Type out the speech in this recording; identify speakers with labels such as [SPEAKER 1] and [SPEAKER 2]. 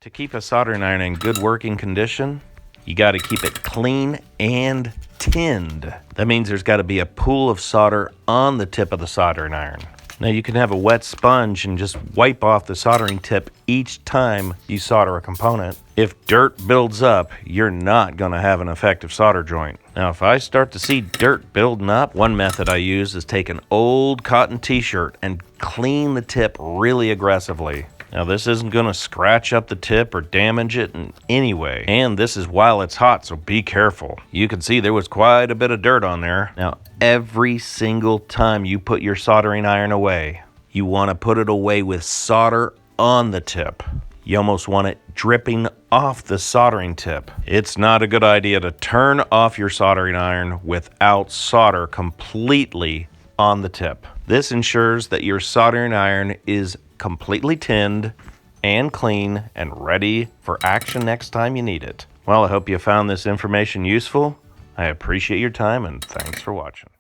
[SPEAKER 1] To keep a soldering iron in good working condition, you got to keep it clean and tinned. That means there's got to be a pool of solder on the tip of the soldering iron. Now you can have a wet sponge and just wipe off the soldering tip each time you solder a component. If dirt builds up, you're not going to have an effective solder joint. Now if I start to see dirt building up, one method I use is take an old cotton t-shirt and clean the tip really aggressively. Now this isn't going to scratch up the tip or damage it in any way. And this is while it's hot, so be careful. You can see there was quite a bit of dirt on there. Now every single time you put your soldering iron away, you want to put it away with solder on the tip. You almost want it dripping off the soldering tip. It's not a good idea to turn off your soldering iron without solder completely on the tip. This ensures that your soldering iron is completely tinned and clean and ready for action next time you need it. Well, I hope you found this information useful. I appreciate your time and thanks for watching.